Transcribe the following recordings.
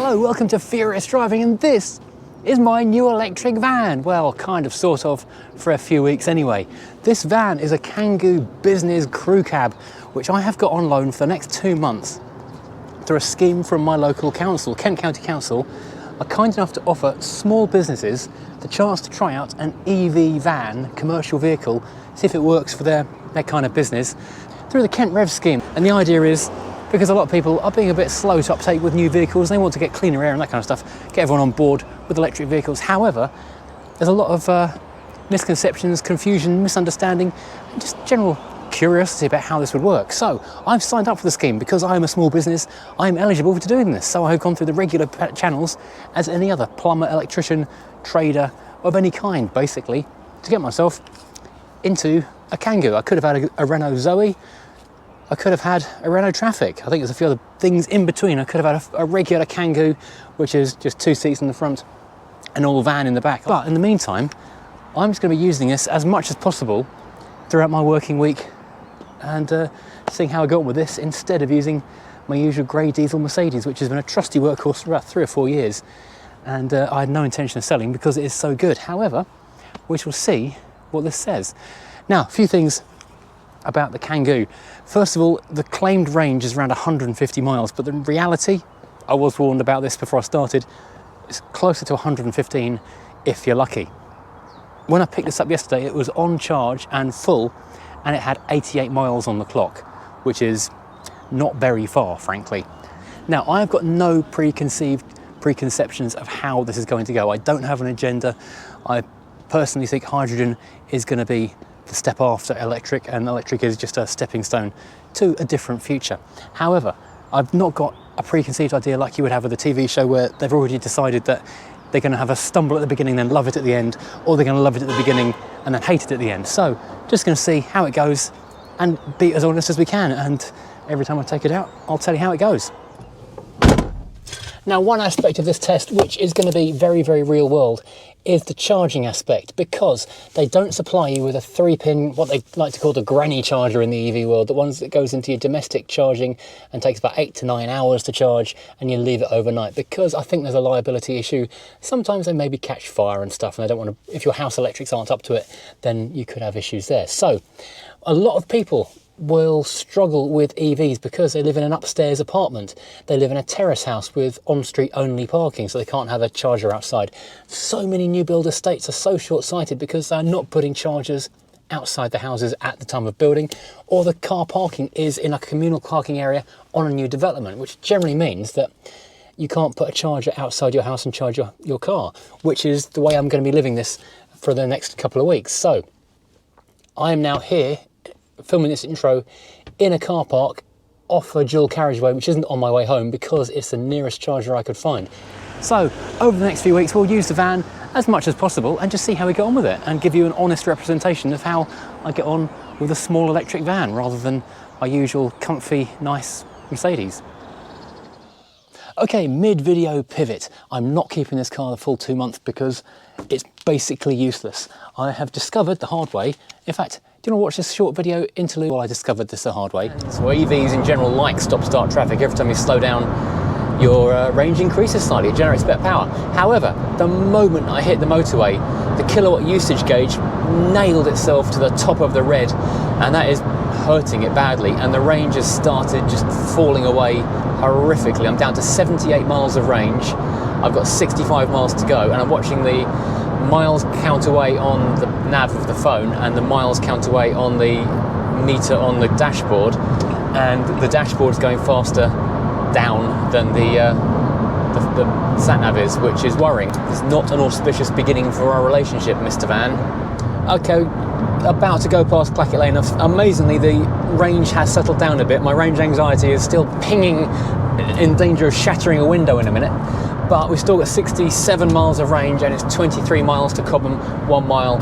Hello, welcome to Furious Driving, and this is my new electric van. Well, kind of, sort of, for a few weeks anyway. This van is a Kangoo business crew cab, which I have got on loan for the next 2 months through a scheme from my local council. Kent County Council are kind enough to offer small businesses the chance to try out an EV van, commercial vehicle, see if it works for their kind of business through the Kent Rev scheme. And the idea is, because a lot of people are being a bit slow to uptake with new vehicles, they want to get cleaner air and that kind of stuff, get everyone on board with electric vehicles. However, there's a lot of misconceptions, confusion, misunderstanding, and just general curiosity about how this would work. So I've signed up for the scheme because I'm a small business. I'm eligible for doing this. So I've gone through the regular channels as any other plumber, electrician, trader of any kind, basically, to get myself into a Kangoo. I could have had a Renault ZE. I could have had a Renault Traffic. I think there's a few other things in between. I could have had a regular Kangoo, which is just 2 seats in the front and all van in the back. But in the meantime, I'm just going to be using this as much as possible throughout my working week and seeing how I go on with this instead of using my usual grey diesel Mercedes, which has been a trusty workhorse for about 3 or 4 years. And I had no intention of selling because it is so good. However, we shall see what this says. Now, a few things about the Kangoo. First of all, the claimed range is around 150 miles, but the reality, I was warned about this before I started, it's closer to 115 if you're lucky. When I picked this up yesterday, it was on charge and full, and it had 88 miles on the clock, which is not very far, frankly. Now, I've got no preconceptions of how this is going to go. I don't have an agenda. I personally think hydrogen is going to be the step after electric, and electric is just a stepping stone to a different future. However, I've not got a preconceived idea like you would have with a TV show where they've already decided that they're going to have a stumble at the beginning, then love it at the end, or they're going to love it at the beginning and then hate it at the end. So just going to see how it goes and be as honest as we can, and every time I take it out, I'll tell you how it goes. Now, one aspect of this test, which is going to be very, very real world, is the charging aspect, because they don't supply you with a 3-pin, what they like to call the granny charger in the EV world, the ones that goes into your domestic charging and takes about 8 to 9 hours to charge, and you leave it overnight, because I think there's a liability issue. Sometimes they maybe catch fire and stuff, and I don't want to, if your house electrics aren't up to it, then you could have issues there. So a lot of people will struggle with EVs because they live in an upstairs apartment. They live in a terrace house with on-street only parking, so they can't have a charger outside. So many new build estates are so short-sighted because they're not putting chargers outside the houses at the time of building, or the car parking is in a communal parking area on a new development, which generally means that you can't put a charger outside your house and charge your car, which is the way I'm going to be living this for the next couple of weeks. So I am now here filming this intro in a car park off a dual carriageway, which isn't on my way home because it's the nearest charger I could find. So over the next few weeks, we'll use the van as much as possible and just see how we get on with it, and give you an honest representation of how I get on with a small electric van rather than my usual comfy, nice Mercedes. Okay, mid-video pivot. I'm not keeping this car the full 2 months because it's basically useless. I have discovered the hard way. In fact, do you want to watch this short video interlude while I discovered this the hard way? So EVs in general like stop-start traffic. Every time you slow down, your range increases slightly, it generates a bit of power. However, the moment I hit the motorway, the kilowatt usage gauge nailed itself to the top of the red, and that is hurting it badly, and the range has started just falling away horrifically. I'm down to 78 miles of range. I've got 65 miles to go, and I'm watching the miles count away on the nav of the phone and the miles count away on the meter on the dashboard, and the dashboard's going faster down than the sat-nav is, which is worrying. It's not an auspicious beginning for our relationship, Mr. Van. Okay, about to go past Clackett Lane. Amazingly, the range has settled down a bit. My range anxiety is still pinging, in danger of shattering a window in a minute. But we've still got 67 miles of range, and it's 23 miles to Cobham, 1 mile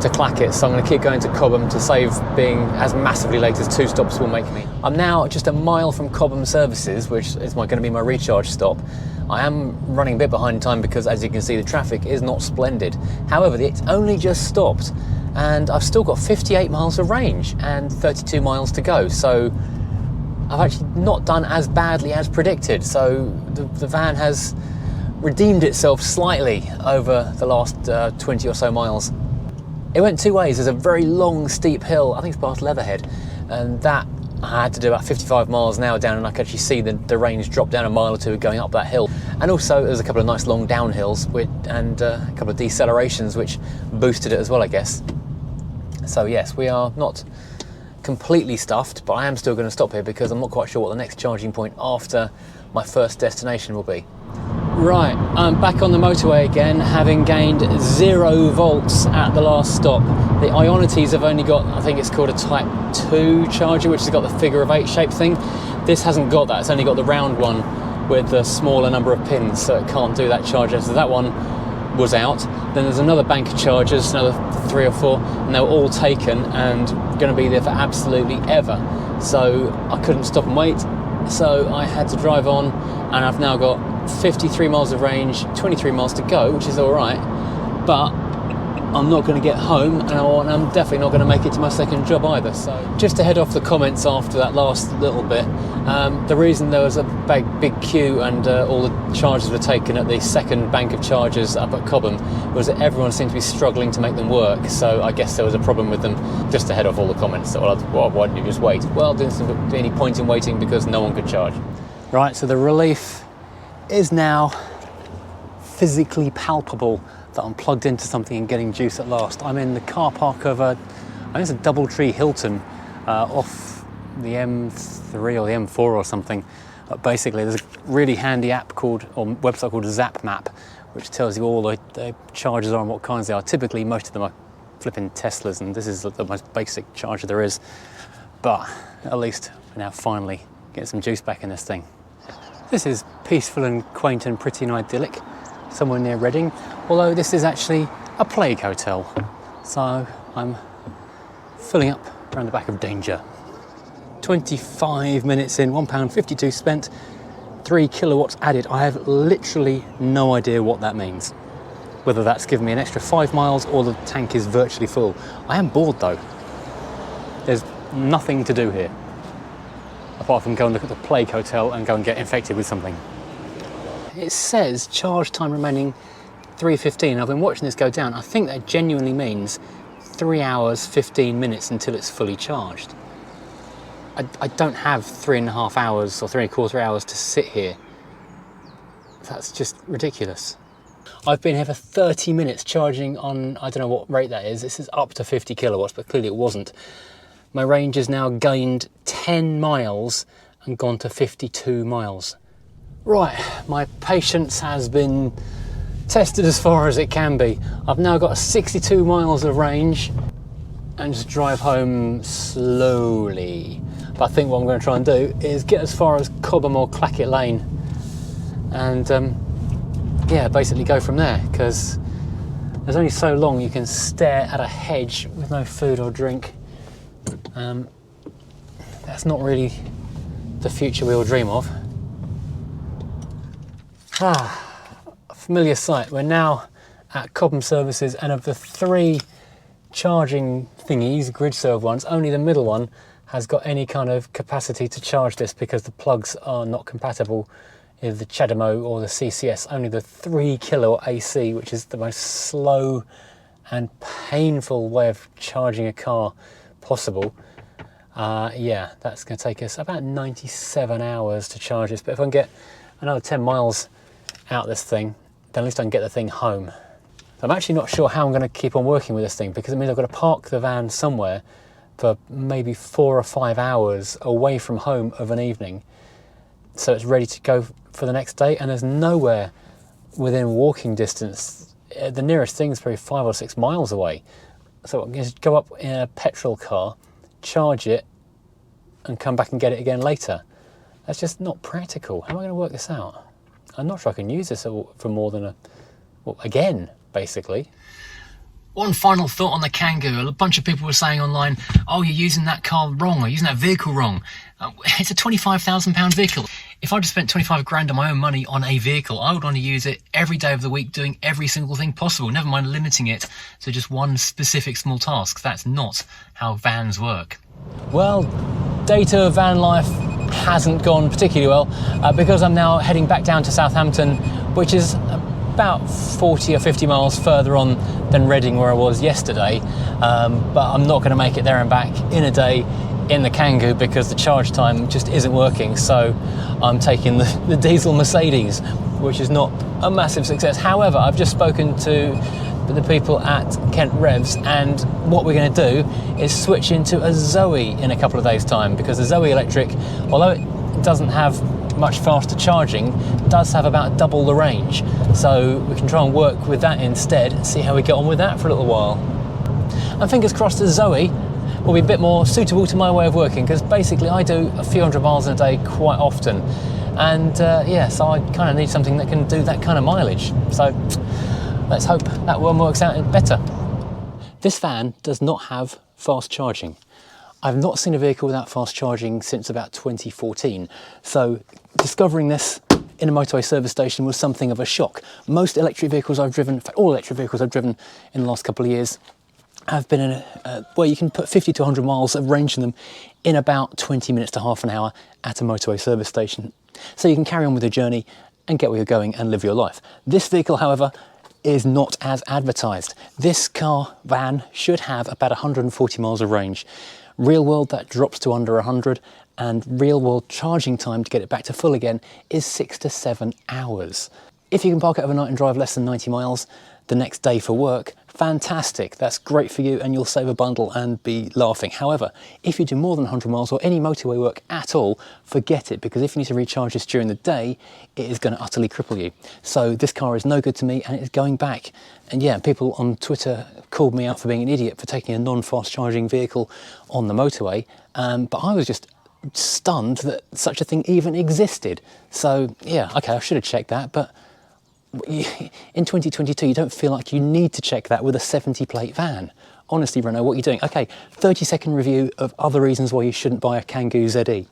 to Clackett. So I'm going to keep going to Cobham to save being as massively late as 2 stops will make me. I'm now just a mile from Cobham Services, which is going to be my recharge stop. I am running a bit behind time because, as you can see, the traffic is not splendid. However, it's only just stopped, and I've still got 58 miles of range and 32 miles to go. So I've actually not done as badly as predicted. So the van has redeemed itself slightly over the last 20 or so miles. It went two ways. There's a very long, steep hill, I think it's past Leatherhead, and that I had to do about 55 miles an hour down, and I could actually see the range drop down a mile or two going up that hill. And also there's a couple of nice long downhills and a couple of decelerations which boosted it as well, I guess. So yes, we are not completely stuffed, but I am still going to stop here because I'm not quite sure what the next charging point after my first destination will be. Right, I'm back on the motorway again, having gained 0 volts at the last stop. The Ionities have only got, I think it's called a Type 2 charger, which has got the figure of 8 shape thing. This hasn't got that, it's only got the round one with the smaller number of pins, so it can't do that charger. So that one was out. Then there's another bank of chargers, another 3 or 4, and they were all taken and going to be there for absolutely ever. So I couldn't stop and wait, so I had to drive on, and I've now got 53 miles of range, 23 miles to go, which is all right, but I'm not going to get home, and I'm definitely not going to make it to my second job either. So just to head off the comments after that last little bit, the reason there was a big queue and all the charges were taken at the second bank of chargers up at Cobham was that everyone seemed to be struggling to make them work. So I guess there was a problem with them. Just to head off all the comments, so why didn't you just wait? Well, there didn't be any point in waiting because no one could charge. Right, so the relief is now physically palpable that I'm plugged into something and getting juice at last. I'm in the car park of I think it's a Doubletree Hilton off the M3 or the M4 or something. Basically, there's a really handy app website called Zap Map, which tells you all the chargers are and what kinds they are. Typically, most of them are flipping Teslas, and this is the most basic charger there is. But at least we're now finally getting some juice back in this thing. This is peaceful and quaint and pretty and idyllic, somewhere near Reading, although this is actually a plague hotel. So I'm filling up around the back of danger. 25 minutes in, £1.52 spent, 3 kilowatts added. I have literally no idea what that means. Whether that's given me an extra 5 miles or the tank is virtually full. I am bored though. There's nothing to do here, apart from go and look at the plague hotel and go and get infected with something. It says charge time remaining 3:15. I've been watching this go down. I think that genuinely means 3 hours, 15 minutes until it's fully charged. I don't have 3.5 hours or 3.25 hours to sit here. That's just ridiculous. I've been here for 30 minutes charging on, I don't know what rate that is. This is up to 50 kilowatts, but clearly it wasn't. My range has now gained 10 miles and gone to 52 miles. Right, my patience has been tested as far as it can be. I've now got 62 miles of range and just drive home slowly. But I think what I'm going to try and do is get as far as Cobham or Clackett Lane and yeah, basically go from there, because there's only so long you can stare at a hedge with no food or drink. That's not really the future we all dream of. A familiar sight. We're now at Cobham Services, and of the 3 charging thingies, grid serve ones, only the middle one has got any kind of capacity to charge this because the plugs are not compatible with the CHAdeMO or the CCS. Only the 3 kilowatt AC, which is the most slow and painful way of charging a car possible. Yeah, that's going to take us about 97 hours to charge this, but if I can get another 10 miles out this thing, then at least I can get the thing home. I'm actually not sure how I'm going to keep on working with this thing, because it means I've got to park the van somewhere for maybe 4 or 5 hours away from home of an evening, so it's ready to go for the next day, and there's nowhere within walking distance. The nearest thing is probably 5 or 6 miles away, so I'm going to go up in a petrol car, charge it, and come back and get it again later. That's just not practical. How am I going to work this out? I'm not sure I can use this for more than again, basically. One final thought on the Kangoo. A bunch of people were saying online, oh, you're using that car wrong, or using that vehicle wrong. It's a £25,000 vehicle. If I just spent 25 grand of my own money on a vehicle, I would want to use it every day of the week, doing every single thing possible, never mind limiting it to just one specific small task. That's not how vans work. Well, day 2 of van life hasn't gone particularly well because I'm now heading back down to Southampton, which is about 40 or 50 miles further on than Reading, where I was yesterday. But I'm not going to make it there and back in a day in the Kangoo because the charge time just isn't working. So I'm taking the diesel Mercedes, which is not a massive success. However, I've just spoken to the people at Kent Revs, and what we're going to do is switch into a Zoe in a couple of days' time, because the Zoe Electric, although it doesn't have much faster charging, does have about double the range. So we can try and work with that instead and see how we get on with that for a little while. And fingers crossed the Zoe will be a bit more suitable to my way of working, because basically I do a few hundred miles in a day quite often, and yeah, so I kind of need something that can do that kind of mileage. So let's hope that one works out better. This van does not have fast charging. I've not seen a vehicle without fast charging since about 2014, so discovering this in a motorway service station was something of a shock. Most electric vehicles I've driven, in fact all electric vehicles I've driven in the last couple of years, have been in where you can put 50 to 100 miles of range in them in about 20 minutes to half an hour at a motorway service station. So you can carry on with the journey and get where you're going and live your life. This vehicle, however, is not as advertised. This van should have about 140 miles of range. Real world, that drops to under 100, and real world charging time to get it back to full again is 6 to 7 hours. If you can park it overnight and drive less than 90 miles the next day for work, fantastic, that's great for you and you'll save a bundle and be laughing. However, if you do more than 100 miles or any motorway work at all, forget it, because if you need to recharge this during the day, it is going to utterly cripple you. So this car is no good to me and it is going back. And yeah, people on Twitter called me out for being an idiot for taking a non-fast charging vehicle on the motorway, but I was just stunned that such a thing even existed. So yeah, okay, I should have checked that, but in 2022 you don't feel like you need to check that with a 70 plate van. Honestly, Renault, what are you doing? Okay, 30-second review of other reasons why you shouldn't buy a Kangoo ZE.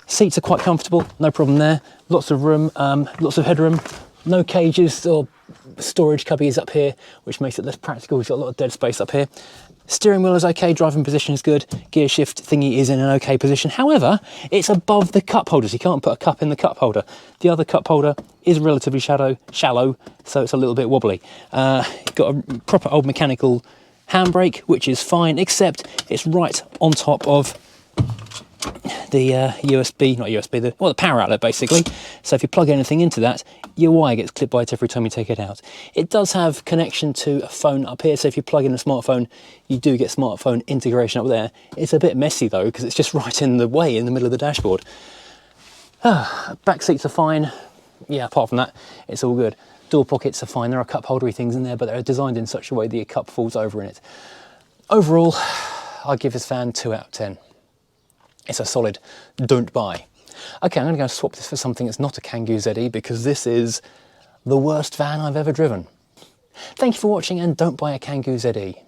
Seats are quite comfortable, no problem there. Lots of room, lots of headroom, no cages or storage cubbies up here, which makes it less practical. We've got a lot of dead space up here. Steering wheel is okay, driving position is good, gear shift thingy is in an okay position. However, it's above the cup holders. You can't put a cup in the cup holder. The other cup holder is relatively shallow, so it's a little bit wobbly. Got a proper old mechanical handbrake, which is fine, except it's right on top of the the power outlet basically. So if you plug anything into that, your wire gets clipped by it every time you take it out. It does have connection to a phone up here, so if you plug in a smartphone, you do get smartphone integration up there. It's a bit messy though, because it's just right in the way in the middle of the dashboard. Back seats are fine. Yeah, apart from that, it's all good. Door pockets are fine. There are cup holdery things in there, but they're designed in such a way that your cup falls over in it. Overall, I give this van 2 out of 10. It's a solid don't buy. Okay, I'm going to go swap this for something that's not a Kangoo ZE, because this is the worst van I've ever driven. Thank you for watching, and don't buy a Kangoo ZE.